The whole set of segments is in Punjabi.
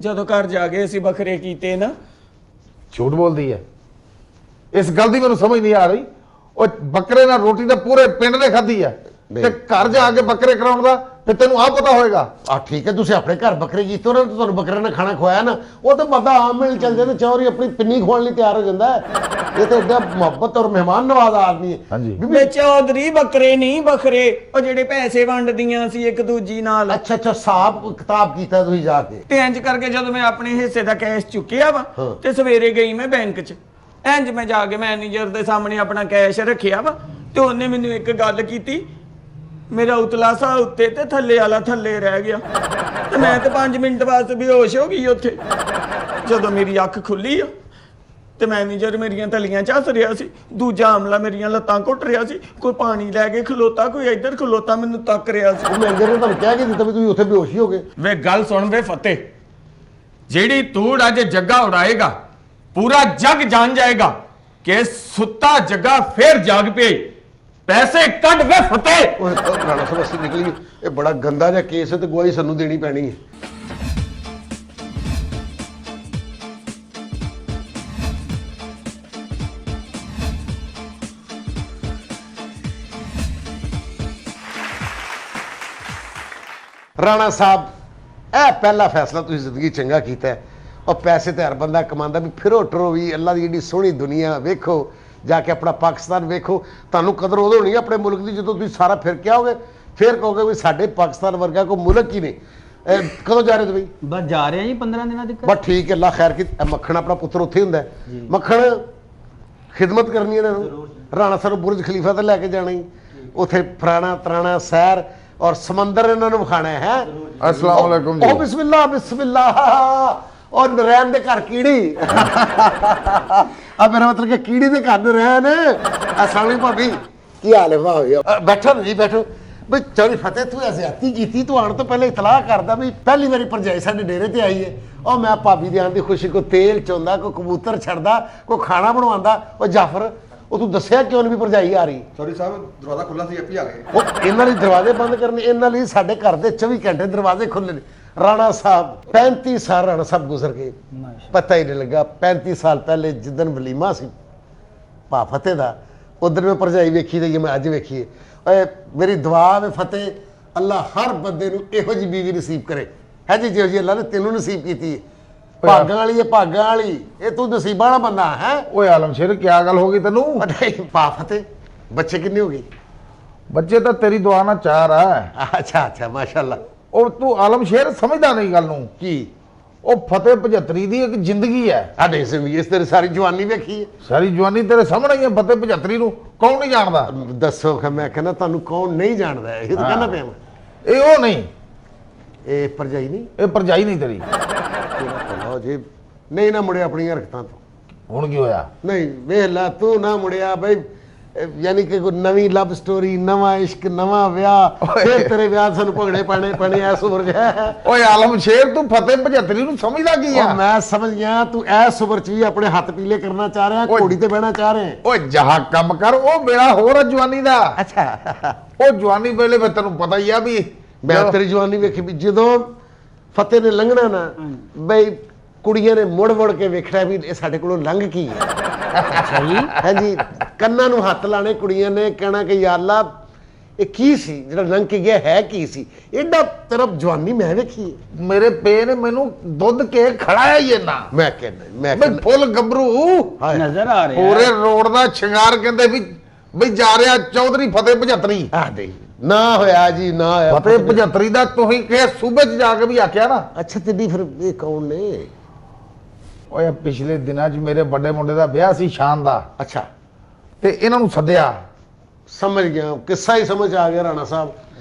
ਜਦੋਂ ਘਰ ਜਾ ਕੇ ਅਸੀਂ ਵੱਖਰੇ ਕੀਤੇ ਨਾ। ਝੂਠ ਬੋਲਦੀ ਹੈ। ਇਸ ਗੱਲ ਦੀ ਮੈਨੂੰ ਸਮਝ ਨਹੀਂ ਆ ਰਹੀ। ਉਹ ਬੱਕਰੇ ਨਾਲ ਰੋਟੀ ਤਾਂ ਪੂਰੇ ਪਿੰਡ ਨੇ ਖਾਧੀ ਹੈ ਤੇ ਘਰ ਜਾ ਕੇ ਬੱਕਰੇ ਕਰਾਉਣ ਦਾ ਫਿਰ ਤੈਨੂੰ ਆ ਪਤਾ ਹੋਏਗਾ। ਆ ਠੀਕ ਹੈ, ਤੁਸੀਂ ਆਪਣੇ ਘਰ ਬੱਕਰੇ ਕੀਤੇ ਉਹਨਾਂ ਨੇ ਤੁਹਾਨੂੰ ਬੱਕਰੇ ਨਾਲ ਖਾਣਾ ਖਵਾਇਆ ਨਾ, ਉਹ ਤਾਂ ਬੰਦਾ ਆਮ ਮਿਲ ਚੱਲ ਜਾਂਦਾ ਚੌਰੀ ਆਪਣੀ ਪਿੰਨੀ ਖਵਾਉਣ ਲਈ ਤਿਆਰ ਹੋ ਜਾਂਦਾ ਹੈ। ਇਹ ਤਾਂ ਏਡਾ ਮੁਹੱਬਤ ਔਰ ਮਹਿਮਾਨ ਨਵਾਜ਼ ਆਦਮੀ ਹੈ। ਹਾਂਜੀ ਵੇ ਚੌਧਰੀ ਬੱਕਰੇ ਨਹੀਂ ਵੱਖਰੇ, ਉਹ ਜਿਹੜੇ ਪੈਸੇ ਵੰਡਦੀਆਂ ਸੀ ਇੱਕ ਦੂਜੀ ਨਾਲ। ਅੱਛਾ ਅੱਛਾ, ਹਿਸਾਬ ਕਿਤਾਬ ਕੀਤਾ ਤੁਸੀਂ ਜਾ ਕੇ? ਤੇ ਇੰਜ ਕਰਕੇ ਜਦੋਂ ਮੈਂ ਆਪਣੇ ਹਿੱਸੇ ਦਾ ਕੈਸ਼ ਚੁੱਕਿਆ ਵਾ ਤੇ ਸਵੇਰੇ ਗਈ ਮੈਂ ਬੈਂਕ 'ਚ। ਇੰਜ ਮੈਂ ਜਾ ਕੇ ਮੈਨੇਜਰ ਦੇ ਸਾਹਮਣੇ ਆਪਣਾ ਕੈਸ਼ ਰੱਖਿਆ ਵਾ ਤੇ ਉਹਨੇ ਮੈਨੂੰ ਇੱਕ ਗੱਲ ਕੀਤੀ, ਮੇਰਾ ਉਤਲਾ ਸਾਹ ਉੱਤੇ ਤੇ ਥੱਲੇ ਵਾਲਾ ਥੱਲੇ ਰਹਿ ਗਿਆ ਤੇ ਮੈਂ ਤੇ 5 ਮਿੰਟ ਬਾਅਦ ਬੇਹੋਸ਼ ਹੋ ਗਈ ਉੱਥੇ। ਜਦੋਂ ਮੇਰੀ ਅੱਖ ਖੁੱਲੀ ਆ ਤੇ ਮੈਨੇਜਰ ਮੇਰੀਆਂ ਤਲੀਆਂ ਝੱਸ ਰਿਹਾ ਸੀ, ਦੂਜਾ ਆਮਲਾ ਮੇਰੀਆਂ ਲੱਤਾਂ ਘੁੱਟ ਰਿਹਾ ਸੀ, ਕੋਈ ਪਾਣੀ ਲੈ ਕੇ ਖਲੋਤਾ, ਕੋਈ ਇੱਧਰ ਖਲੋਤਾ ਮੈਨੂੰ ਤੱਕ ਰਿਹਾ ਸੀ। ਉਹ ਮੈਨੇਜਰ ਨੇ ਤੁਹਾਨੂੰ ਕਹਿ ਕੇ ਦਿੱਤਾ ਵੀ ਤੁਸੀਂ ਉੱਥੇ ਬੇਹੋਸ਼ ਹੀ ਹੋ ਗਏ? ਵੇ ਗੱਲ ਸੁਣ ਵੇ ਫਤਿਹ, ਜਿਹੜੀ ਤੂੜ ਅੱਜ ਜੱਗਾ ਉਡਾਏਗਾ ਪੂਰਾ ਜੱਗ ਜਾਣ ਜਾਏਗਾ ਕਿ ਸੁੱਤਾ ਜੱਗਾ ਫੇਰ ਜਾਗ ਪਈ। ਪੈਸੇ ਕੱਢ ਵੇ ਫਤਿਹ। ਉਹ ਰਾਣਾ ਸਾਹਿਬ ਅਸੀਂ ਨਿਕਲੀ, ਇਹ ਬੜਾ ਗੰਦਾ ਜਿਹਾ ਕੇਸ ਹੈ ਤੇ ਗਵਾਹੀ ਸਾਨੂੰ ਦੇਣੀ ਪੈਣੀ ਹੈ। ਰਾਣਾ ਸਾਹਿਬ, ਇਹ ਪਹਿਲਾ ਫੈਸਲਾ ਤੁਸੀਂ ਜ਼ਿੰਦਗੀ ਚੰਗਾ ਕੀਤਾ ਹੈ। ਉਹ ਪੈਸੇ ਤੇ ਹਰ ਬੰਦਾ ਕਮਾਉਂਦਾ, ਵੀ ਫਿਰੋ ਟਰੋ ਵੀ ਅੱਲਾ ਦੀ ਏਡੀ ਸੋਹਣੀ ਦੁਨੀਆ ਵੇਖੋ, ਜਾ ਕੇ ਆਪਣਾ ਪਾਕਿਸਤਾਨ ਵੇਖੋ। ਤੁਹਾਨੂੰ ਕਦਰ ਉਦੋਂ ਹੋਣੀ ਆਪਣੇ ਮੁਲਕ ਦੀ ਜਦੋਂ ਤੁਸੀਂ ਸਾਰਾ ਫਿਰ ਕੇ ਆਓਗੇ, ਫਿਰ ਕਹੋਗੇ ਵੀ ਸਾਡੇ ਪਾਕਿਸਤਾਨ ਵਰਗਾ ਕੋਈ ਮੁਲਕ ਹੀ ਨਹੀਂ। ਕਦੋਂ ਜਾ ਰਹੇ ਤੁਸੀਂ? ਬਸ ਜਾ ਰਹੇ ਆ ਜੀ 15 ਦਿਨਾਂ ਤੱਕ। ਬਸ ਠੀਕ ਹੈ, ਅੱਲਾ ਖੈਰ ਕੀ। ਮੱਖਣ ਆਪਣਾ ਪੁੱਤਰ ਉੱਥੇ ਹੁੰਦਾ ਹੈ। ਮੱਖਣ ਖਿਦਮਤ ਕਰਨੀ ਇਹਨਾਂ ਨੂੰ, ਰਾਣਾ ਸਾਹਿਬ ਬੁਰਜ ਖਲੀਫਾ ਤੇ ਲੈ ਕੇ ਜਾਣਾ ਹੀ, ਉੱਥੇ ਫਰਾਣਾ ਤਰਾਣਾ ਸੈਰ ਔਰ ਸਮੁੰਦਰ ਇਹਨਾਂ ਨੂੰ ਵਿਖਾਣਾ ਹੈ। अस्सलाम वालेकुम जी। ਉਹ ਬਿਸਮਿਲ੍ਲਾ ਬਿਸਮਿਲ੍ਲਾ। ਔਰ ਨਰੈਣ ਦੇ ਘਰ ਕੀੜੀ। ਆ ਮੇਰਾ ਮਤਲਬ ਕਿ ਕੀੜੀ ਦੇ ਘਰ ਨਰੈਣ। अस्सलाम वालेकुम भाभी, ਕੀ ਹਾਲ ਹੈ ਭਾਵੇਂ? ਬੈਠੋ ਜੀ ਬੈਠੋ। ਬਈ ਚੌਰੀ ਫਤਿਹ, ਤੂੰ ਜ਼ਿਆਦਤੀ ਕੀਤੀ, ਤੂੰ ਆਉਣ ਤੋਂ ਪਹਿਲੇ ਇਤਲਾਹ ਕਰਦਾ ਵੀ ਪਹਿਲੀ ਵਾਰੀ ਭਰਜਾਈ ਸਾਡੇ ਡੇਰੇ ਤੇ ਆਈ ਹੈ। ਉਹ ਮੈਂ ਭਾਬੀ ਦੇ ਆਉਣ ਦੀ ਖੁਸ਼ੀ ਕੋ ਤੇਲ ਚੋਂਦਾ, ਕੋਈ ਕਬੂਤਰ ਛੱਡਦਾ, ਕੋਈ ਖਾਣਾ ਬਣਵਾਉਂਦਾ। ਉਹ ਜਾਫਰ, ਉਹ ਤੂੰ ਦੱਸਿਆ ਕਿਉਂ ਨਹੀਂ ਵੀ ਭਰਜਾਈ ਆ ਰਹੀ? ਸੌਰੀ ਸਾਹਿਬ, ਦਰਵਾਜ਼ਾ ਖੁੱਲਾ ਸੀ, ਆਪੀ ਆ ਗਏ। ਉਹ ਇਹਨਾਂ ਲਈ ਦਰਵਾਜ਼ੇ ਬੰਦ ਕਰਨੇ, ਇਹਨਾਂ ਲਈ ਸਾਡੇ ਘਰ ਦੇ 24 ਘੰਟੇ ਦਰਵਾਜ਼ੇ ਖੁੱਲੇ ਨੇ। ਰਾਣਾ ਸਾਹਿਬ 35 ਸਾਲ ਰਾਣਾ ਸਾਹਿਬ ਗੁਜ਼ਰ ਗਏ, ਪਤਾ ਹੀ ਨਹੀਂ ਲੱਗਾ। 35 ਸਾਲ ਪਹਿਲੇ ਜਿੱਦਣ ਵਲੀਮਾ ਸੀ ਭਾ ਫਤਿਹ ਦਾ, ਉਧਰ ਮੈਂ ਭਰਜਾਈ ਵੇਖੀ ਤੇ ਮੈਂ ਅੱਜ ਵੇਖੀਏ। ਓਏ ਮੇਰੀ ਦੁਆ ਹੈ ਫਤਿਹ, ਅੱਲਾ ਹਰ ਬੰਦੇ ਨੂੰ ਇਹੋ ਜਿਹੀ ਬੀਵੀ ਨਸੀਬ ਕਰੇ ਹੈ ਜੀ, ਜਿਹੋ ਜਿਹੀ ਅੱਲਾ ਨੇ ਤੈਨੂੰ ਨਸੀਬ ਕੀਤੀ ਹੈ। ਭਾਗਾਂ ਵਾਲੀ ਹੈ, ਭਾਗਾਂ ਵਾਲੀ। ਇਹ ਤੂੰ ਨਸੀਬਾਂ ਵਾਲਾ ਬੰਦਾ ਹੈ। ਓਏ ਆਲਮਸ਼ੇਰ ਕੀ ਗੱਲ ਹੋ ਗਈ ਤੈਨੂੰ? ਭਾ ਫਤਿਹ, ਬੱਚੇ ਕਿੰਨੇ ਹੋ ਗਏ? ਬੱਚੇ ਤਾਂ ਤੇਰੀ ਦੁਆ ਨਾਲ 4 ਆ। ਅੱਛਾ ਅੱਛਾ, ਮਾਸ਼ਾਅੱਲਾ। ਉਹ ਤੂੰ ਆਲਮਸ਼ੇਰ ਸਮਝਦਾ ਨਹੀਂ ਗੱਲ ਨੂੰ। ਕੀ? ਉਹ ਫਤਿਹ 75 ਦੀ ਇੱਕ ਜ਼ਿੰਦਗੀ ਹੈ। ਸਾਡੇ ਸਮੀਸ ਤੇਰੀ ਸਾਰੀ ਜਵਾਨੀ ਵੇਖੀ ਹੈ। ਸਾਰੀ ਜਵਾਨੀ ਤੇਰੇ ਸਾਹਮਣੇ ਹੀ ਹੈ। ਫਤਿਹ 75 ਨੂੰ ਕੌਣ ਨਹੀਂ ਜਾਣਦਾ? ਦੱਸੋ ਕਿ ਮੈਂ ਕਹਿੰਦਾ ਤੁਹਾਨੂੰ ਕੌਣ ਨਹੀਂ ਜਾਣਦਾ? ਇਹ ਤਾਂ ਕਹਿੰਦਾ ਪਿਆ ਮੈਂ। ਇਹ ਉਹ ਨਹੀਂ, ਇਹ ਭਰਜਾਈ ਨਹੀਂ? ਇਹ ਭਰਜਾਈ ਨਹੀਂ ਤੇਰੀ। ਲਓ ਜੀ, ਨਹੀਂ ਨਾ ਮੁੜਿਆ ਆਪਣੀਆਂ ਹਰਕਤਾਂ ਤੋਂ। ਹੁਣ ਕੀ ਹੋਇਆ? ਨਹੀਂ ਵੇਖ ਲੈ, ਤੂੰ ਨਾ ਮੁੜਿਆ ਬਈ। ਯਾਨੀ ਕਿ ਕੋਈ ਨਵੀਂ ਲਵ ਸਟੋਰੀ, ਨਵਾਂ ਇਸ਼ਕ, ਨਵਾਂ ਵਿਆਹ, ਫਿਰ ਤੇਰੇ ਵਿਆਹ ਸਾਨੂੰ ਭਗੜੇ ਪੈਣੇ ਐਸ ਉਮਰ ਚ। ਓਏ ਆਲਮਸ਼ੇਰ, ਤੂੰ ਫਤਿਹ 75 ਨੂੰ ਸਮਝਦਾ ਕੀ ਆ? ਮੈਂ ਸਮਝ ਗਿਆ, ਤੂੰ ਐਸ ਉਮਰ ਚ ਵੀ ਆਪਣੇ ਹੱਥ ਪੀਲੇ ਕਰਨਾ ਚਾਹ ਰਿਹਾ, ਘੋੜੀ ਤੇ ਬਹਿਣਾ ਚਾਹ ਰਿਹਾ। ਓਏ ਜਹਾ ਕੰਮ ਕਰ, ਉਹ ਮੇਰਾ ਹੋਰ ਆ ਜਵਾਨੀ ਦਾ। ਅੱਛਾ, ਉਹ ਜਵਾਨੀ ਵੇਲੇ ਫਿਰ ਤੈਨੂੰ ਪਤਾ ਹੀ ਆ ਵੀ ਮੈਂ ਤੇਰੀ ਜਵਾਨੀ ਵੇਖੀ ਵੀ ਜਦੋਂ ਫਤਿਹ ਨੇ ਲੰਘਣਾ ਨਾ, ਬਈ ਕੁੜੀਆਂ ਨੇ ਮੁੜ ਕੇ ਵੇਖਣਾ ਵੀ ਇਹ ਸਾਡੇ ਕੋਲੋਂ ਲੰਘ ਕੀ ਹੈ। ਅੱਛਾ ਜੀ। ਹਾਂਜੀ, ਕੰਨਾਂ ਨੂੰ ਹੱਥ ਲਾਣੇ ਕੁੜੀਆਂ ਨੇ, ਕਹਿਣਾ ਕਿ ਯਾ ਅੱਲਾ ਇਹ ਕੀ ਸੀ ਜਿਹੜਾ ਲੰਘ ਕੇ ਗਿਆ, ਹੈ ਕੀ ਸੀ? ਐਡਾ ਤੇਰਾ ਜਵਾਨੀ ਮੈਂ ਵੇਖੀ ਹੈ। ਮੇਰੇ ਪੇ ਨੇ ਮੈਨੂੰ ਦੁੱਧ ਕੇ ਖੜਾਇਆ ਹੀ ਨਾ। ਮੈਂ ਕਹਿੰਦਾ ਮੈਂ ਫੁੱਲ ਗੱਭਰੂ ਨਜ਼ਰ ਆ ਰਿਹਾ ਪੂਰੇ ਰੋਡ ਦਾ ਸ਼ਿੰਗਾਰ, ਕਹਿੰਦੇ ਵੀ ਜਾ ਰਿਹਾ ਚੌਧਰੀ ਫਤਿਹ 75। ਆ ਦੇ ਨਾ ਹੋਇਆ ਜੀ, ਨਾ ਹੋਇਆ। ਫਤਿਹ 75 ਦਾ ਤੁਸੀਂ ਕਿਹ ਸੂਬੇ 'ਚ ਜਾ ਕੇ ਵੀ ਆਖਿਆ ਨਾ। ਅੱਛਾ, ਤੇਰੀ ਫਿਰ ਇਹ ਕੌਣ ਨੇ? ਓਏ ਪਿਛਲੇ ਦਿਨਾਂ 'ਚ ਮੇਰੇ ਵੱਡੇ ਮੁੰਡੇ ਦਾ ਵਿਆਹ ਸੀ ਸ਼ਾਨ ਦਾ, ਅੱਛਾ, ਤੇ ਇਹਨਾਂ ਨੂੰ ਸੱਦਿਆ। ਸਮਝ ਗਿਆ, ਕਿੱਸਾ ਹੀ ਸਮਝ ਆ ਗਿਆ ਰਾਣਾ ਸਾਹਿਬ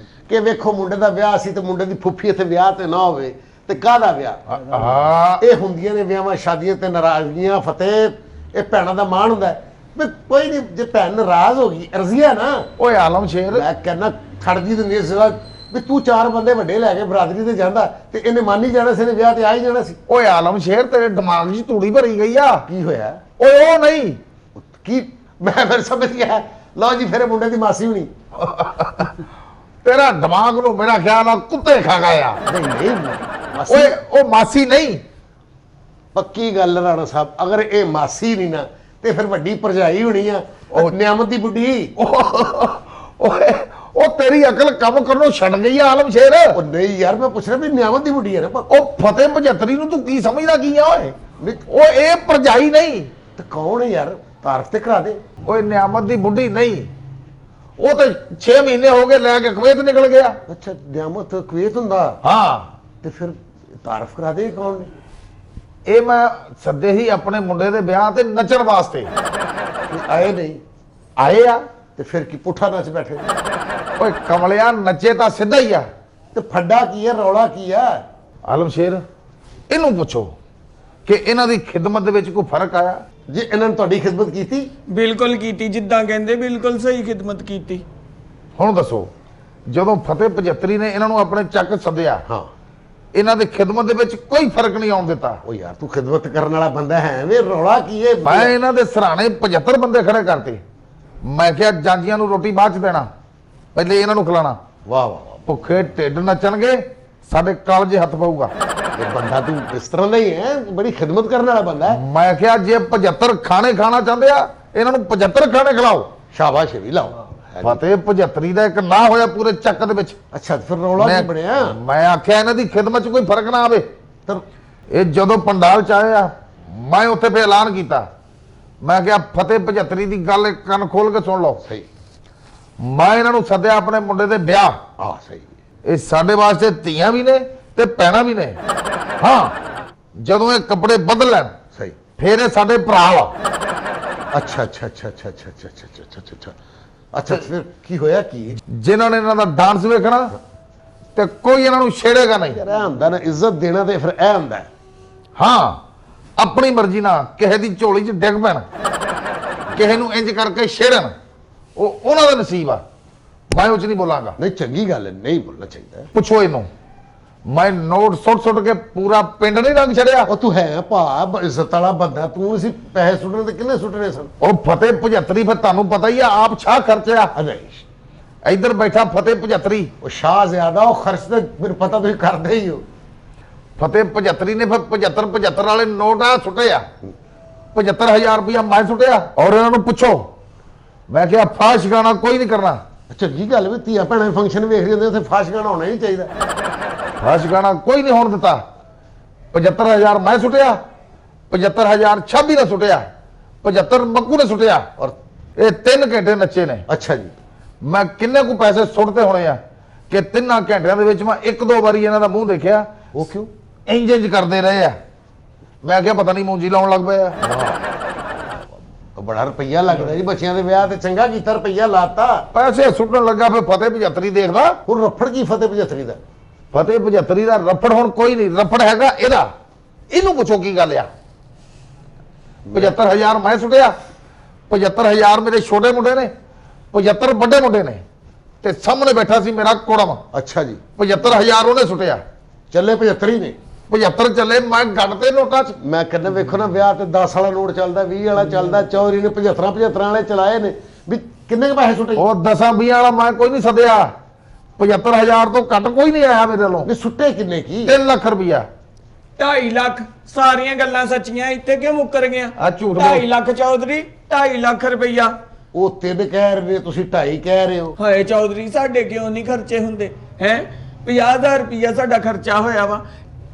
ਕਿ ਵੇਖੋ ਮੁੰਡੇ ਦਾ ਵਿਆਹ ਸੀ ਤੇ ਮੁੰਡੇ ਦੀ ਫੁੱਫੀ ਇੱਥੇ ਵਿਆਹ ਤੇ ਨਾ ਹੋਵੇ ਤੇ ਕਾਹਦਾ ਵਿਆਹ? ਹਾਂ, ਇਹ ਹੁੰਦੀਆਂ ਨੇ ਵਿਆਹਾਂ ਸ਼ਾਦੀਆਂ ਤੇ ਨਾਰਾਜ਼ਗੀਆਂ। ਫਤਿਹ, ਇਹ ਭੈਣਾਂ ਦਾ ਮਾਣ ਹੁੰਦਾ ਵੀ ਕੋਈ ਨਹੀਂ, ਜੇ ਭੈਣ ਨਾਰਾਜ਼ ਹੋ ਗਈ ਰਜ਼ੀਆ ਨਾ। ਓਏ ਆਲਮਸ਼ੇਰ, ਮੈਂ ਕਹਿੰਦਾ ਖੜਦੀ ਦਿੰਦੀ ਇਸ ਜਗ੍ਹਾ ਵੀ ਤੂੰ 4 ਬੰਦੇ ਵੱਡੇ ਲੈ ਕੇ ਬਰਾਦਰੀ ਤੇ ਜਾਂਦਾ ਤੇ ਇਹਨੇ ਮੰਨ ਹੀ ਜਾਣਾ ਸੀ, ਇਹਨੇ ਵਿਆਹ ਤੇ ਆ ਹੀ ਜਾਣਾ ਸੀ। ਓਏ ਆਲਮਸ਼ੇਰ, ਤੇਰੇ ਦਿਮਾਗ 'ਚ ਧੂੜੀ ਭਰੀ ਗਈ ਆ। ਕੀ ਹੋਇਆ? ਓਏ ਉਹ ਨਹੀਂ, ਕੀ? ਮੈਂ ਫਿਰ ਸਮਝ ਗਿਆ। ਲਓ ਜੀ, ਫਿਰ ਮੁੰਡੇ ਦੀ ਮਾਸੀ ਹੋਣੀ। ਤੇਰਾ ਦਿਮਾਗ ਨੂੰ ਮੇਰਾ ਖਿਆਲ ਆ ਕੁੱਤੇ ਖਾ ਗਿਆ। ਨਹੀਂ ਨਹੀਂ, ਮਾਸੀ। ਓਏ ਉਹ ਮਾਸੀ ਨਹੀਂ, ਪੱਕੀ ਗੱਲ ਰਾਣਾ ਸਾਹਿਬ, ਅਗਰ ਇਹ ਮਾਸੀ ਨਹੀਂ ਨਾ ਤੇ ਫਿਰ ਵੱਡੀ ਭਰਜਾਈ ਹੋਣੀ ਆ, ਉਹ ਨਿਆਮਤ ਦੀ ਬੁੱਢੀ। ਓਏ ਉਹ ਤੇਰੀ ਅਕਲ ਕੰਮ ਕਰਨੋਂ ਛੱਡ ਗਈ ਆ ਆਲਮ ਸ਼ੇਰ। ਉਹ ਨਹੀਂ ਯਾਰ, ਮੈਂ ਪੁੱਛ ਰਿਹਾ ਵੀ ਨਿਆਮਤ ਦੀ ਬੁੱਢੀ ਹੈ ਨਾ। ਉਹ ਫਤਿਹ 75 ਨੂੰ ਤੂੰ ਕੀ ਸਮਝਦਾ ਕੀ ਆ ਓਏ? ਉਹ ਇਹ ਭਰਜਾਈ ਨਹੀਂ ਤੇ ਕੌਣ ਹੈ ਯਾਰ? ਤਾਰਫ ਤੇ ਕਰਾ ਦੇ। ਓਏ ਨਿਆਮਤ ਦੀ ਬੁੱਢੀ ਨਹੀਂ, ਉਹ ਤਾਂ 6 ਮਹੀਨੇ ਹੋ ਗਏ ਲੈ ਕੇ ਕੁਵੈਤ ਨਿਕਲ ਗਿਆ। ਅੱਛਾ, ਨਿਆਮਤ ਕੁਵੈਤ ਹੁੰਦਾ? ਹਾਂ, ਤੇ ਫਿਰ ਤਾਰਫ ਕਰਾ ਦੇ ਕੌਣ ਨੇ? ਇਹ ਮੈਂ ਸੱਦੇ ਹੀ ਆਪਣੇ ਮੁੰਡੇ ਦੇ ਵਿਆਹ ਤੇ ਨੱਚਣ ਵਾਸਤੇ। ਇਹ ਆਏ ਨਹੀਂ? ਆਏ ਆ। ਤੇ ਫਿਰ ਕੀ ਪੁੱਠਾ ਨੱਚ ਬੈਠੇ? ਓਏ ਕਮਲਿਆ, ਨੱਚੇ ਤਾਂ ਸਿੱਧਾ ਹੀ ਆ। ਤੇ ਫੱਡਾ ਕੀ ਹੈ, ਰੌਲਾ ਕੀ ਹੈ? ਆਲਮ ਸ਼ੇਰ, ਇਹਨੂੰ ਪੁੱਛੋ ਕਿ ਇਹਨਾਂ ਦੀ ਖਿਦਮਤ ਦੇ ਵਿੱਚ ਕੋਈ ਫਰਕ ਆਇਆ? ਜੀ ਇਹਨਾਂ ਨੇ ਤੁਹਾਡੀ ਖਿਦਮਤ ਕੀਤੀ? ਬਿਲਕੁਲ ਕੀਤੀ, ਜਿੱਦਾਂ ਕਹਿੰਦੇ ਬਿਲਕੁਲ ਸਹੀ ਖਿਦਮਤ ਕੀਤੀ। ਹੁਣ ਦੱਸੋ, ਜਦੋਂ ਫਤਿਹ 75 ਨੇ ਇਹਨਾਂ ਨੂੰ ਆਪਣੇ ਚੱਕ ਸੱਦਿਆ, ਹਾਂ, ਇਹਨਾਂ ਦੀ ਖਿਦਮਤ ਦੇ ਵਿੱਚ ਕੋਈ ਫਰਕ ਨਹੀਂ ਆਉਣ ਦਿੱਤਾ। ਉਹ ਯਾਰ ਤੂੰ ਖਿਦਮਤ ਕਰਨ ਵਾਲਾ ਬੰਦਾ ਹੈ ਵੇ, ਰੌਲਾ ਕੀ ਹੈ? ਮੈਂ ਇਹਨਾਂ ਦੇ ਸਰਾਣੇ 75 ਬੰਦੇ ਖੜੇ ਕਰਤੇ। ਮੈਂ ਕਿਹਾ ਜਾਂਜੀਆਂ ਨੂੰ ਰੋਟੀ ਬਾਅਦ ਚ ਦੇਣਾ, ਪਹਿਲੇ ਇਹਨਾਂ ਨੂੰ ਖਿਲਾਣਾ। ਵਾਹ ਵਾਹ ਵਾਹ, ਭੁੱਖੇ ਢਿੱਡ ਨੱਚਣਗੇ, ਸਾਡੇ ਕਾਲਜੇ ਹੱਥ ਪਊਗਾ। ਇਹ ਬੰਦਾ ਤੂੰ ਇਸ ਤਰ੍ਹਾਂ ਦਾ ਹੀ ਹੈ, ਬੜੀ ਖਿਦਮਤ ਕਰਨ ਵਾਲਾ ਬੰਦਾ ਹੈ। ਮੈਂ ਕਿਹਾ ਜੇ 75 ਖਾਣੇ ਖਾਣਾ ਚਾਹੁੰਦੇ ਆ, ਇਹਨਾਂ ਨੂੰ 75 ਖਾਣੇ ਖਿਲਾਓ। ਸ਼ਾਬਾਸ਼ ਵੀ ਲਾਓ। ਫਤਿਹ 75 ਦਾ ਇੱਕ ਨਾ ਹੋਇਆ ਪੂਰੇ ਚੱਕ ਦੇ ਵਿੱਚ। ਅੱਛਾ, ਫਿਰ ਰੌਲਾ ਕੀ ਬਣਿਆ? ਮੈਂ ਆਖਿਆ ਇਹਨਾਂ ਦੀ ਖਿਦਮਤ 'ਚ ਕੋਈ ਫਰਕ ਨਾ ਆਵੇ। ਤਾਂ ਇਹ ਜਦੋਂ ਪੰਡਾਲ ਚ ਆਇਆ, ਮੈਂ ਉੱਥੇ ਫੇ ਐਲਾਨ ਕੀਤਾ। ਮੈਂ ਕਿਹਾ ਫਤਿਹ 75 ਦੀ ਗੱਲ ਕੰਨ ਖੋਲ ਕੇ ਸੁਣ ਲਓ। ਸਹੀ। ਮੈਂ ਇਹਨਾਂ ਨੂੰ ਸੱਦਿਆ ਆਪਣੇ ਮੁੰਡੇ ਦੇ ਵਿਆਹ। ਆ ਸਹੀ। ਇਹ ਸਾਡੇ ਵਾਸਤੇ ਧੀਆਂ ਵੀ ਨੇ ਤੇ ਭੈਣਾਂ ਵੀ ਨੇ। ਹਾਂ, ਜਦੋਂ ਇਹ ਕੱਪੜੇ ਬਦਲ ਲੈਣ ਸਹੀ। ਫੇਰ ਇਹ ਸਾਡੇ ਭਰਾ ਵਾ। ਅੱਛਾ ਅੱਛਾ ਅੱਛਾ ਅੱਛਾ ਅੱਛਾ ਅੱਛਾ ਅੱਛਾ ਅੱਛਾ ਅੱਛਾ ਅੱਛਾ ਅੱਛਾ, ਫਿਰ ਕੀ ਹੋਇਆ? ਕੀ ਜਿਨ੍ਹਾਂ ਨੇ ਇਹਨਾਂ ਦਾ ਡਾਂਸ ਵੇਖਣਾ ਤੇ ਕੋਈ ਇਹਨਾਂ ਨੂੰ ਛੇੜੇਗਾ ਨਹੀਂ। ਯਾਰ, ਇਹ ਹੁੰਦਾ ਨਾ, ਇੱਜ਼ਤ ਦੇਣਾ ਤੇ ਫਿਰ ਇਹ ਹੁੰਦਾ। ਹਾਂ, ਆਪਣੀ ਮਰਜ਼ੀ ਨਾਲ ਕਿਸੇ ਦੀ ਝੋਲੀ 'ਚ ਡਿੱਗ ਪੈਣ, ਕਿਸੇ ਨੂੰ ਇੰਜ ਕਰਕੇ ਛੇੜਨ, ਉਹ ਉਹਨਾਂ ਦਾ ਨਸੀਬ ਆ। ਮੈਂ ਉਹ 'ਚ ਨਹੀਂ ਬੋਲਾਂਗਾ। ਨਹੀਂ, ਚੰਗੀ ਗੱਲ ਹੈ, ਨਹੀਂ ਬੋਲਣਾ ਚਾਹੀਦਾ। ਪੁੱਛੋ ਇਹਨੂੰ, ਮੈਂ ਨੋਟ ਸੁੱਟ ਕੇ ਪੂਰਾ ਪਿੰਡ ਨਹੀਂ ਰੰਗ ਛੜਿਆ। ਉਹ ਤੂੰ ਹੈ ਭਾ, ਇੱਜ਼ਤ ਵਾਲਾ ਬੰਦਾ ਤੂੰ। ਅਸੀਂ ਪੈਸੇ ਸੁੱਟਣੇ ਤੇ ਕਿੰਨੇ ਸੁੱਟਣੇ ਸਨ? ਉਹ ਫਤਿਹ 75 ਫਿਰ ਤੁਹਾਨੂੰ ਪਤਾ ਹੀ ਆ, ਆਪ ਛਾਹ ਖਰਚਿਆ। ਨਹੀਂ, ਇੱਧਰ ਬੈਠਾ ਫਤਿਹ 75। ਉਹ ਸ਼ਾਹ ਜ਼ਿਆਦਾ, ਉਹ ਖਰਚ ਤੇ ਮੈਨੂੰ ਪਤਾ ਤੁਸੀਂ ਕਰਦੇ ਹੀ ਹੋ। ਫਤਿਹ 75 ਨੇ ਫਿਰ 75 ਵਾਲੇ ਨੋਟ ਆ ਸੁੱਟੇ ਆ। 75,000 ਰੁਪਇਆ ਮੈਂ ਸੁੱਟਿਆ। ਔਰ ਇਹਨਾਂ ਨੂੰ ਪੁੱਛੋ, ਮੈਂ ਕਿਹਾ ਫਾਸ਼ ਗਾਣਾ ਕੋਈ ਨਹੀਂ ਕਰਨਾ। ਚੰਗੀ ਗੱਲ ਵੀ, ਧੀਆ ਭੈਣਾਂ ਫੰਕਸ਼ਨ ਵੇਖ ਜਾਂਦੇ, ਉੱਥੇ ਫਾਸ਼ ਗਾਣਾ ਹੋਣਾ ਹੀ ਚਾਹੀਦਾ। ਫਾਸ਼ ਗਾਣਾ ਕੋਈ ਨਹੀਂ ਹੋਣ ਦਿੱਤਾ। 75,000 ਮੈਂ ਸੁੱਟਿਆ, 75,000 ਛਾਬੀ ਨੇ ਸੁੱਟਿਆ, 75 ਮੱਕੂ ਨੇ ਸੁੱਟਿਆ। ਔਰ ਇਹ 3 ਘੰਟੇ ਨੱਚੇ ਨੇ। ਅੱਛਾ ਜੀ, ਮੈਂ ਕਿੰਨੇ ਕੁ ਪੈਸੇ ਸੁੱਟਦੇ ਹੋਣੇ ਆ ਕਿ 3 ਘੰਟਿਆਂ ਦੇ ਵਿੱਚ ਮੈਂ 1-2 ਵਾਰੀ ਇਹਨਾਂ ਦਾ ਮੂੰਹ ਦੇਖਿਆ। ਉਹ ਕਿਉਂ? ਇੰਜ ਕਰਦੇ ਰਹੇ ਆ। ਮੈਂ ਕਿਹਾ ਪਤਾ ਨਹੀਂ ਮੂੰਜੀ ਲਾਉਣ ਲੱਗ ਪਿਆ। ਉਹ ਬੜਾ ਰੁਪਈਆ ਲੱਗਦਾ ਜੀ ਬੱਚਿਆਂ ਦੇ ਵਿਆਹ ਤੇ। ਚੰਗਾ ਕੀਤਾ, ਰੁਪਈਆ ਲਾਤਾ। ਪੈਸੇ ਸੁੱਟਣ ਲੱਗਾ, ਫਿਰ ਫਤਿਹ 75 ਦੇਖਦਾ। ਹੁਣ ਰਫੜ ਕੀ ਫਤਿਹ 75 ਦਾ? ਫਤਿਹ 75 ਦਾ ਰਫੜ ਹੁਣ ਕੋਈ ਨਹੀਂ, ਰਫੜ ਹੈਗਾ ਇਹਦਾ। ਇਹਨੂੰ ਪੁੱਛੋ ਕੀ ਗੱਲ ਆ। 75,000 ਮੈਂ ਸੁੱਟਿਆ, 75,000 ਮੇਰੇ ਛੋਟੇ ਮੁੰਡੇ ਨੇ, 75 ਵੱਡੇ ਮੁੰਡੇ ਨੇ, ਤੇ ਸਾਹਮਣੇ ਬੈਠਾ ਸੀ ਮੇਰਾ ਕੋੜਮ। ਅੱਛਾ ਜੀ, 75,000 ਉਹਨੇ ਸੁੱਟਿਆ। ਚੱਲੇ 75 ਹੀ ਨੇ। 75 ਚੱਲੇ, ਮੈਂ ਗੱਡ ਤੇ ਨੋਟਾਂ 'ਚ। ਮੈਂ ਕਹਿੰਦਾ ਵੇਖੋ ਨਾ, ਵਿਆਹ ਤੇ 10 ਵਾਲਾ ਨੋਟ ਚੱਲਦਾ, 20 ਵਾਲਾ ਚੱਲਦਾ, ਚੌਧਰੀ ਨੇ 75 ਵਾਲੇ ਚਲਾਏ ਨੇ। ਵੀ ਕਿੰਨੇ ਕੁ ਪੈਸੇ ਸੁੱਟੇ? ਉਹ 10-20 ਵਾਲਾ ਮੈਂ ਕੋਈ ਨਹੀਂ ਸੱਦਿਆ। 75,000 ਤੋਂ ਘੱਟ ਕੋਈ ਨਹੀਂ ਆਇਆ ਮੇਰੇ ਵੱਲੋਂ। ਵੀ ਸੁੱਟੇ ਕਿੰਨੇ ਕੀ? 3 ਲੱਖ ਰੁਪਇਆ। 2.5 ਲੱਖ। ਸਾਰੀਆਂ ਗੱਲਾਂ ਸੱਚੀਆਂ, ਇੱਥੇ ਕਿਉਂ ਮੁੱਕਰ ਗਿਆ? ਆ ਝੂਠ ਬੋਲ। 2.5 ਲੱਖ ਚੌਧਰੀ, 2.5 ਲੱਖ ਰੁਪਈਆ। ਉਹ 3 ਕਹਿ ਰਹੇ ਨੇ, ਤੁਸੀਂ 2.5 ਕਹਿ ਰਹੇ ਹੋ। ਹਾਏ ਚੌਧਰੀ, ਸਾਡੇ ਕਿਉਂ ਨਹੀਂ ਖਰਚੇ ਹੁੰਦੇ ਹੈ? 50,000 ਰੁਪਈਆ ਸਾਡਾ ਖਰਚਾ ਹੋਇਆ ਵਾ।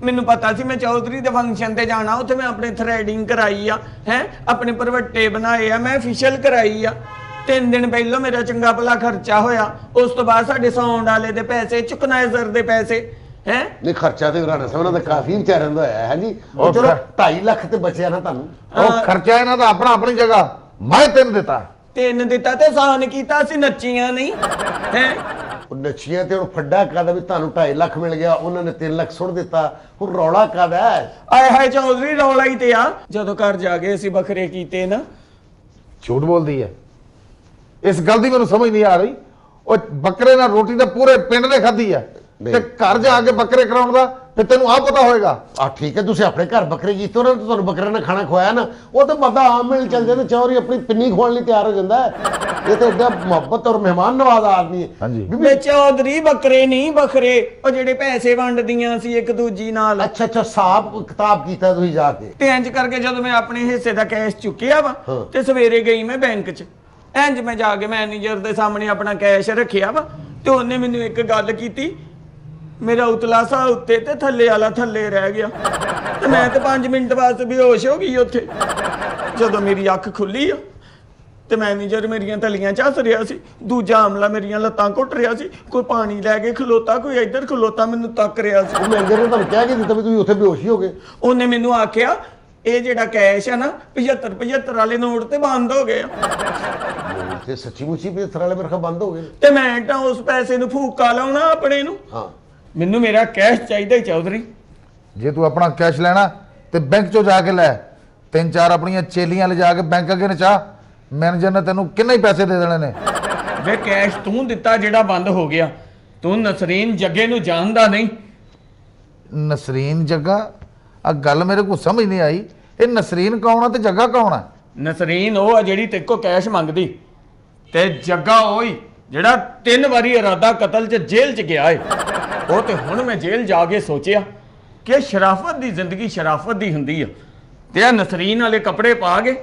ਮੈਨੂੰ ਪਤਾ ਸੀ ਮੈਂ ਚੌਧਰੀ ਦੇ ਫੰਕਸ਼ਨ ਤੇ ਜਾਣਾ, ਉੱਥੇ ਮੈਂ ਆਪਣੇ ਥਰੈਡਿੰਗ ਕਰਾਈ ਆ, ਹੈ ਆਪਣੇ ਭਰਵੱਟੇ ਬਣਾਏ ਆ, ਮੈਂ ਫੇਸ਼ੀਅਲ ਕਰਾਈ ਆ। 3 ਦਿਨ ਪਹਿਲਾਂ ਮੇਰਾ ਚੰਗਾ ਭਲਾ ਖਰਚਾ ਹੋਇਆ। ਉਸ ਤੋਂ ਬਾਅਦ ਸਾਡੇ ਸਾਊਂਡ ਵਾਲੇ ਦੇ ਪੈਸੇ, ਚੁਕਨਾਈਜ਼ਰ ਦੇ ਪੈਸੇ, ਹੈ ਨਹੀਂ ਖਰਚਾ ਤੇ ਰਾਣਾ ਸਾਹਿਬ ਦਾ ਕਾਫੀ ਵਿਚਾਰਨ ਦਾ ਹੋਇਆ ਹੈ ਜੀ। ਉਹ ਚਲੋ 2.5 ਲੱਖ ਤੇ ਬਚਿਆ ਨਾ ਤੁਹਾਨੂੰ। ਉਹ ਖਰਚਾ ਇਹਨਾਂ ਦਾ ਆਪਣਾ ਆਪਣੀ ਜਗ੍ਹਾ। ਮੈਂ 3 ਦਿੱਤਾ। 3 ਦਿੱਤਾ ਤੇ ਸਾਨ ਕੀਤਾ, ਅਸੀਂ ਨੱਚੀਆਂ ਨਹੀਂ ਹੈ। ਉਹ ਨੱਚੀਆਂ ਤੇ ਹੁਣ ਫੱਡਾ ਕਾਦਾ ਵੀ ਤੁਹਾਨੂੰ 2.5 ਲੱਖ ਮਿਲ ਗਿਆ, ਉਹਨਾਂ ਨੇ 3 ਲੱਖ ਸੁੱਟ ਦਿੱਤਾ। ਹੁਣ ਰੌਲਾ ਕਾਦਾ? ਆਏ ਹਾਏ ਚੌਧਰੀ, ਰੌਲਾ ਹੀ ਤੇ ਆ। ਜਦੋਂ ਘਰ ਜਾ ਕੇ ਅਸੀਂ ਵੱਖਰੇ ਕੀਤੇ ਨਾ। ਝੂਠ ਬੋਲਦੀ ਹੈ। ਇਸ ਗੱਲ ਦੀ ਮੈਨੂੰ ਸਮਝ ਨਹੀਂ ਆ ਰਹੀ। ਉਹ ਬੱਕਰੇ ਨਾਲ ਰੋਟੀ ਤਾਂ ਪੂਰੇ ਪਿੰਡ ਨੇ ਖਾਧੀ ਆ, ਤੇ ਘਰ ਜਾ ਕੇ ਬੱਕਰੇ ਕਰਾਉਣ ਦਾ ਫਿਰ ਤੈਨੂੰ ਆਪ ਪਤਾ ਹੋਏਗਾ। ਆ ਠੀਕ ਹੈ, ਤੁਸੀਂ ਆਪਣੇ ਘਰ ਬੱਕਰੇ ਕੀਤੇ ਉਹਨਾਂ ਨੇ ਤੁਹਾਨੂੰ ਬੱਕਰੇ ਨੇ ਖਾਣਾ ਖਵਾਇਆ ਨਾ, ਉਹ ਤਾਂ ਬੰਦਾ ਆਮ ਮਿਲ ਚੱਲ ਜਾਂਦਾ ਚੌਰੀ ਆਪਣੀ ਪਿੰਨੀ ਖਵਾਉਣ ਲਈ ਤਿਆਰ ਹੋ ਜਾਂਦਾ ਹੈ। ਇਹ ਤਾਂ ਏਡਾ ਮੁਹੱਬਤ ਔਰ ਮਹਿਮਾਨ ਨਵਾਜ਼ ਆਦਮੀ ਹੈ। ਹਾਂਜੀ ਵੇ ਚੌਧਰੀ ਬੱਕਰੇ ਨਹੀਂ ਬੱਕਰੇ, ਉਹ ਜਿਹੜੇ ਪੈਸੇ ਵੰਡਦੀਆਂ ਸੀ ਇੱਕ ਦੂਜੀ ਨਾਲ। ਅੱਛਾ ਅੱਛਾ, ਹਿਸਾਬ ਕਿਤਾਬ ਕੀਤਾ ਤੁਸੀਂ ਜਾ ਕੇ? ਤੇ ਇੰਜ ਕਰਕੇ ਜਦੋਂ ਮੈਂ ਆਪਣੇ ਹਿੱਸੇ ਦਾ ਕੈਸ਼ ਚੁੱਕਿਆ ਵਾ ਤੇ ਸਵੇਰੇ ਗਈ ਮੈਂ ਬੈਂਕ 'ਚ। ਇੰਜ ਮੈਂ ਜਾ ਕੇ ਮੈਨੇਜਰ ਦੇ ਸਾਹਮਣੇ ਆਪਣਾ ਕੈਸ਼ ਰੱਖਿਆ ਵਾ ਤੇ ਉਹਨੇ ਮੈਨੂੰ ਇੱਕ ਗੱਲ ਕੀਤੀ, ਮੇਰਾ ਉਤਲਾ ਸਾਹ ਉੱਤੇ ਤੇ ਥੱਲੇ ਵਾਲਾ ਥੱਲੇ ਰਹਿ ਗਿਆ ਤੇ ਮੈਂ ਤੇ 5 ਮਿੰਟ ਬਾਅਦ ਬੇਹੋਸ਼ ਹੋ ਗਈ ਉੱਥੇ। ਜਦੋਂ ਮੇਰੀ ਅੱਖ ਖੁੱਲੀ ਆ ਤੇ ਮੈਨੇਜਰ ਮੇਰੀਆਂ ਤਲੀਆਂ ਝੱਸ ਰਿਹਾ ਸੀ, ਦੂਜਾ ਅਮਲਾ ਮੇਰੀਆਂ ਲੱਤਾਂ ਘੁੱਟ ਰਿਹਾ ਸੀ, ਕੋਈ ਪਾਣੀ ਲੈ ਕੇ ਖਲੋਤਾ, ਕੋਈ ਇੱਧਰ ਖਲੋਤਾ ਮੈਨੂੰ ਤੱਕ ਰਿਹਾ ਸੀ। ਉਹ ਮੈਨੇਜਰ ਨੇ ਤੁਹਾਨੂੰ ਕਹਿ ਕੇ ਦਿੱਤਾ ਵੀ ਤੁਸੀਂ ਉੱਥੇ ਬੇਹੋਸ਼ ਹੀ ਹੋ ਗਏ? ਉਹਨੇ ਮੈਨੂੰ ਆਖਿਆ ਇਹ ਜਿਹੜਾ ਕੈਸ਼ ਆ ਨਾ 75 ਵਾਲੇ ਨੋਟ ਤੇ ਬੰਦ ਹੋ ਗਏ ਆ। ਤੇ ਸੱਚੀ ਮੁੱਚੀ ਵੀ ਥਰਾਲੇ ਵਰਖਾ ਬੰਦ ਹੋ ਗਏ? ਤੇ ਮੈਂ ਤਾਂ ਉਸ ਪੈਸੇ ਨੂੰ ਫੂਕਾ ਲਾਉਣਾ ਆਪਣੇ ਨੂੰ। ਹਾਂ, ਮੈਨੂੰ ਮੇਰਾ ਕੈਸ਼ ਚਾਹੀਦਾ ਹੀ ਚੌਧਰੀ। ਜੇ ਤੂੰ ਆਪਣਾ ਕੈਸ਼ ਲੈਣਾ ਤੇ ਬੈਂਕ ਚੋਂ ਜਾ ਕੇ ਲੈ, 3-4 ਆਪਣੀਆਂ ਚੇਲੀਆਂ ਲਿਜਾ ਕੇ ਬੈਂਕ ਅੱਗੇ ਨਚਾ, ਮੈਨੇਜਰ ਨੇ ਤੈਨੂੰ ਕਿੰਨੇ ਹੀ ਪੈਸੇ ਦੇ ਦੇਣੇ ਨੇ। ਵੇ ਕੈਸ਼ ਤੂੰ ਦਿੱਤਾ ਜਿਹੜਾ ਬੰਦ ਹੋ ਗਿਆ, ਤੂੰ ਨਸਰੀਨ ਜੱਗੇ ਨੂੰ ਜਾਣਦਾ ਨਹੀਂ। ਨਸਰੀਨ ਜੱਗਾ? ਆ ਗੱਲ ਮੇਰੇ ਕੋਲ ਸਮਝ ਨਹੀਂ ਆਈ, ਇਹ ਨਸਰੀਨ ਕੌਣ ਆ ਤੇ ਜੱਗਾ ਕੌਣ ਆ? ਨਸਰੀਨ ਉਹ ਆ ਜਿਹੜੀ ਤੇਰੇ ਕੋ ਕੈਸ਼ ਮੰਗਦੀ, ਤੇ ਜੱਗਾ ਉਹ ਹੀ ਜਿਹੜਾ 3 ਵਾਰੀ ਇਰਾਦਾ ਕਤਲ 'ਚ ਜੇਲ੍ਹ 'ਚ ਗਿਆ ਏ। ਉਹ ਤੇ ਹੁਣ ਮੈਂ ਜੇਲ੍ਹ ਜਾ ਕੇ ਸੋਚਿਆ ਕਿ ਸ਼ਰਾਫਤ ਦੀ ਜ਼ਿੰਦਗੀ ਸ਼ਰਾਫਤ ਦੀ ਹੁੰਦੀ ਆ, ਤੇ ਆ ਨਸਰੀਨ ਵਾਲੇ ਕੱਪੜੇ ਪਾ ਕੇ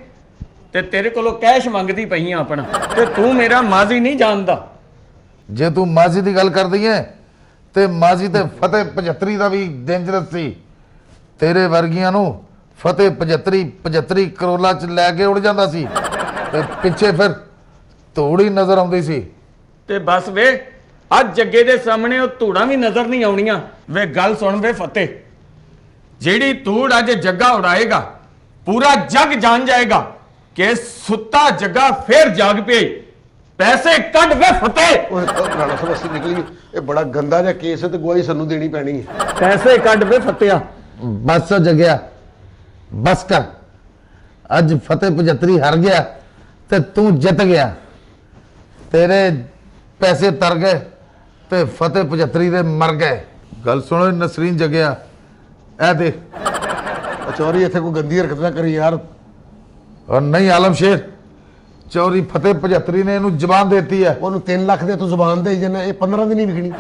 ਤੇ ਤੇਰੇ ਕੋਲੋਂ ਕੈਸ਼ ਮੰਗਦੀ ਪਈ ਆ ਆਪਣਾ, ਤੇ ਤੂੰ ਮੇਰਾ ਮਾਜ਼ੀ ਨਹੀਂ ਜਾਣਦਾ। ਜੇ ਤੂੰ ਮਾਜ਼ੀ ਦੀ ਗੱਲ ਕਰਦੀ ਐ ਤੇ ਮਾਜ਼ੀ ਤੇ ਫਤਿਹ 75 ਦਾ ਵੀ ਡੇਂਜਰਸ ਸੀ। ਤੇਰੇ ਵਰਗੀਆਂ ਨੂੰ ਫਤਿਹ 75 ਕਰੋਲਾ ਚ ਲੈ ਕੇ ਉੜ ਜਾਂਦਾ ਸੀ ਤੇ ਪਿੱਛੇ ਫਿਰ ਧੂੜੀ ਨਜ਼ਰ ਆਉਂਦੀ ਸੀ। ਤੇ ਬਸ ਵੇ ਅੱਜ ਜੱਗੇ ਦੇ ਸਾਹਮਣੇ ਉਹ ਧੂੜਾਂ ਵੀ ਨਜ਼ਰ ਨਹੀਂ ਆਉਣੀਆਂ। ਵੇ ਗੱਲ ਸੁਣ ਵੇ ਫਤਿਹ, ਜਿਹੜੀ ਧੂੜ ਅੱਜ ਜੱਗਾ ਉਡਾਏਗਾ ਪੂਰਾ ਜੱਗ ਜਾਣ ਜਾਏਗਾ ਕਿ ਸੁੱਤਾ ਜੱਗਾ ਫੇਰ ਜਾਗ ਪਈ। ਪੈਸੇ ਕੱਢ ਵੇ ਫਤਿਹ, ਉਹ ਰਾਣਾ ਸਾਹਿਬ ਅਸੀਂ ਨਿਕਲੀ, ਇਹ ਬੜਾ ਗੰਦਾ ਜਿਹਾ ਕੇਸ ਹੈ ਤੇ ਗਵਾਹੀ ਸਾਨੂੰ ਦੇਣੀ ਪੈਣੀ ਹੈ। ਪੈਸੇ ਕੱਢ ਵੇ ਫਤਿਆ। ਬਸ ਜਗਿਆ, ਬਸ ਕਰ। ਅੱਜ ਫਤਿਹ 75 ਹਾਰ ਗਿਆ ਤੇ ਤੂੰ ਜਿੱਤ ਗਿਆ। ਤੇਰੇ ਪੈਸੇ ਤਰ ਗਏ ਤੇ ਫਤਿਹ 75 ਦੇ ਮਰ ਗਏ। ਗੱਲ ਸੁਣੋ ਨਸਰੀਨ ਜਗਿਆ, ਇਹ ਦੇਖ। ਚੌਰੀ ਇੱਥੇ ਕੋਈ ਗੰਦੀ ਹਰਕਤ ਨਾ ਕਰੀ ਯਾਰ। ਔਰ ਨਹੀਂ ਆਲਮ ਸ਼ੇਰ, ਚੌਰੀ ਫਤਿਹ 75 ਨੇ ਇਹਨੂੰ ਜ਼ਬਾਨ ਦੇਤੀ ਹੈ। ਉਹਨੂੰ 3 ਲੱਖ ਦੇ ਤੂੰ ਜ਼ੁਬਾਨ ਦੇ ਜਨਾ, ਇਹ 15 ਦੀ ਨਹੀਂ ਵਿਕਣੀ।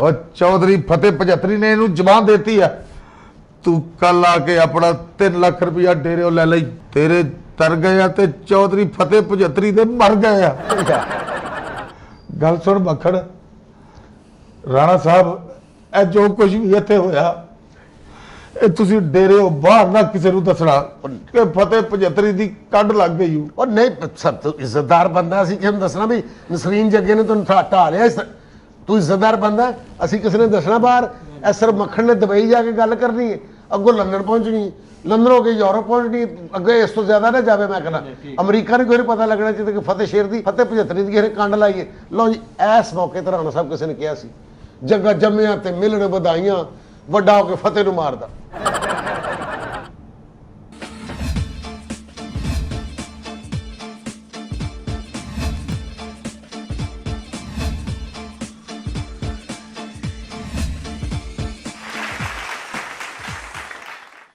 ਔਰ ਚੌਧਰੀ ਫਤਿਹ 75 ਨੇ ਇਹਨੂੰ ਜ਼ਬਾਨ ਦੇਤੀ ਹੈ। ਤੂੰ ਕੱਲ ਆ ਕੇ ਆਪਣਾ 3 ਲੱਖ ਰੁਪਇਆ ਡੇਰਿਓ ਲੈ ਲਈ। ਤੇਰੇ ਤਰ ਗਏ ਆ ਤੇ ਚੌਧਰੀ ਫਤਿਹ 75 ਦੇ ਮਰ ਗਏ ਆ। ਗੱਲ ਸੁਣ ਮੱਖਣ, ਰਾਣਾ ਸਾਹਿਬ, ਇਹ ਜੋ ਕੁਝ ਵੀ ਇੱਥੇ ਹੋਇਆ ਇਹ ਤੁਸੀਂ ਡੇਰਿਓ ਬਾਹਰ ਨਾ ਕਿਸੇ ਨੂੰ ਦੱਸਣਾ ਕਿ ਫਤਿਹ 75 ਦੀ ਕੱਢ ਲੱਗ ਗਈ। ਉਹ ਨਹੀਂ, ਸਭ ਤੋਂ ਇੱਜ਼ਤਦਾਰ ਬੰਦਾ ਸੀ ਕਿ ਹਮ ਦੱਸਣਾ ਵੀ ਨਸਰੀਨ ਜੱਗੇ ਨੇ ਤੁਹਾਨੂੰ ਢਾ ਲਿਆ। ਤੂੰ ਇੱਜ਼ਤਦਾਰ ਬੰਦਾ, ਅਸੀਂ ਕਿਸੇ ਨੇ ਦੱਸਣਾ ਬਾਹਰ। ਇਹ ਸਿਰਫ ਮੱਖਣ ਨੇ ਦੁਬਈ ਜਾ ਕੇ ਗੱਲ ਕਰਨੀ ਹੈ, ਅੱਗੋਂ ਲੰਡਨ ਪਹੁੰਚਣੀ, ਲੰਡਨ ਹੋ ਕੇ ਯੂਰਪ ਪਹੁੰਚਣੀ, ਅੱਗੇ ਇਸ ਤੋਂ ਜ਼ਿਆਦਾ ਨਾ ਜਾਵੇ। ਮੈਂ ਕਹਿੰਦਾ ਅਮਰੀਕਾ ਨੂੰ ਕੋਈ ਨਹੀਂ ਪਤਾ ਲੱਗਣਾ ਚਾਹੀਦਾ ਕਿ ਫਤਿਹ ਸ਼ੇਰ ਦੀ ਫਤਿਹ 75 ਦੀ ਕਿਸੇ ਨੇ ਕੰਡ ਲਾਈਏ। ਲਓ ਜੀ, ਇਸ ਮੌਕੇ ਤੇ ਰਾਣਾ ਸਾਹਿਬ ਕਿਸੇ ਨੇ ਕਿਹਾ ਸੀ ਜੱਗਾ ਜੰਮਿਆ ਤੇ ਮਿਲਣ ਵਧਾਈਆਂ, ਵੱਡਾ ਹੋ ਕੇ ਫਤਿਹ ਨੂੰ ਮਾਰਦਾ।